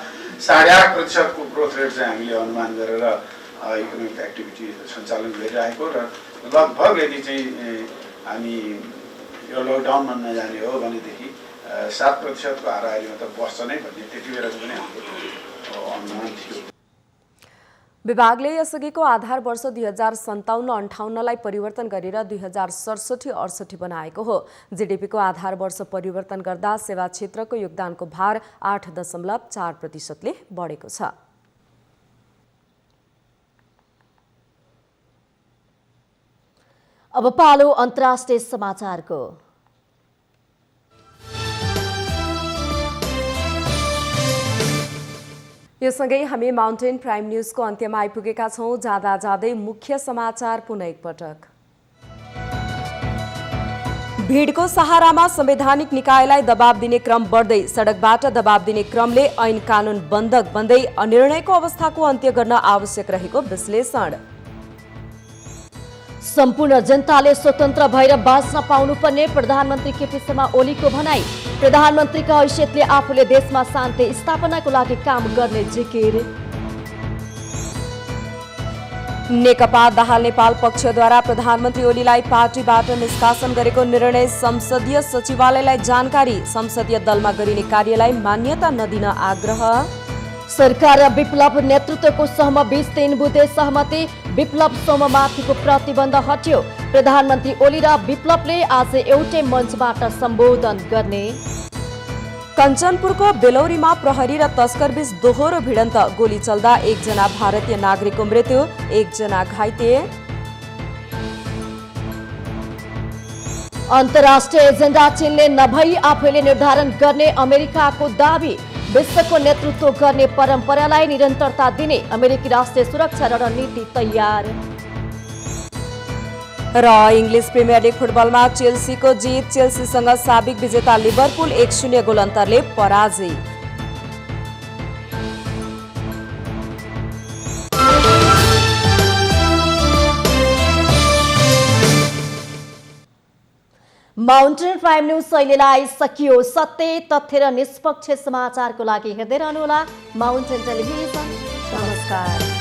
Speaker 4: 8.5% को ग्रोथ रेट चाहिँ हामीले अनुमान गरेर इकोनोमिक एक्टिभिटी सञ्चालन गरिरहेको र लगभग यदि चाहिँ हामी यो लकडाउनमा नजाने हो भनेदेखि 7% को हाराहारीमा त बस्छ नै भन्ने त्यति बेलाको पनि हाम्रो अनुमान थियो।
Speaker 2: विभागले यसअघिको आधार वर्ष 2057-58लाई परिवर्तन गरेर 2067-68 बनाएको हो। जीडीपीको आधार वर्ष परिवर्तन गर्दा सेवा क्षेत्रको योगदानको भार 8.4%ले बढेको छ।
Speaker 1: अब पालो अन्तर्राष्ट्रिय समाचारको।
Speaker 2: यो सँगै हामी माउन्टेन प्राइम न्यूजको अन्त्यमा आइपुगेका छौं। जाँदा जाँदै मुख्य समाचार पुनः एकपटक। भीडको सहारामा संवैधानिक निकायलाई दबाब दिने क्रम बढ्दै, सडकबाट दबाब दिने क्रमले ऐन कानून बन्धक बन्दै अनिर्णयको अवस्थाको अन्त्य गर्न आवश्यक रहेको विश्लेषण।
Speaker 1: सम्पूर्ण जनताले स्वतन्त्र भएर बाँच्न पाउनुपर्ने प्रधानमन्त्री केपी शर्मा ओलीको भनाई। प्रधानमन्त्रीका हैसियतले आफूले देशमा शान्ति स्थापनाको लागि काम गर्ने जिकिर। नेकपा दाहाल नेपाल पक्षद्वारा प्रधानमन्त्री ओलीलाई पार्टीबाट निष्कासन गरेको निर्णय संसदीय सचिवालयलाई जानकारी। संसदीय दलमा गरिने कार्यलाई मान्यता नदिन आग्रह। सरकार र विप्लव नेतृत्वको सहम 20 दिन बुधे सहमति। विप्लव सोममाथिको प्रतिबन्ध हट्यो। प्रधानमन्त्री ओली र विप्लवले आज एउटै मञ्चबाट सम्बोधन गर्ने। कञ्चनपुरको बेलौरीमा प्रहरी र तस्करबीच दोहोरो भिडन्त। गोली चल्दा एकजना भारतीय नागरिकको मृत्यु, एकजना घाइते। अन्तर्राष्ट्रिय एजेन्डा चीनले नभई आफैले निर्धारण गर्ने अमेरिकाको दाबी। विश्वको नेतृत्व गर्ने परम्परालाई निरन्तरता दिने अमेरिकी राष्ट्रिय सुरक्षा रणनीति तयार। र इङ्ग्लिस प्रिमियर लिग फुटबलमा चेल्सीको जित। चेल्सीसँग साबिक विजेता लिभरपुल 1-0 गोल अन्तरले पराजित। माउन्टेन प्राइम न्यूज शैलीलाई सकियो। सत्य, तथ्य र निष्पक्ष समाचारको लागि हेर्दै रहनुहोला माउन्टेन टेलिभिजन। नमस्कार।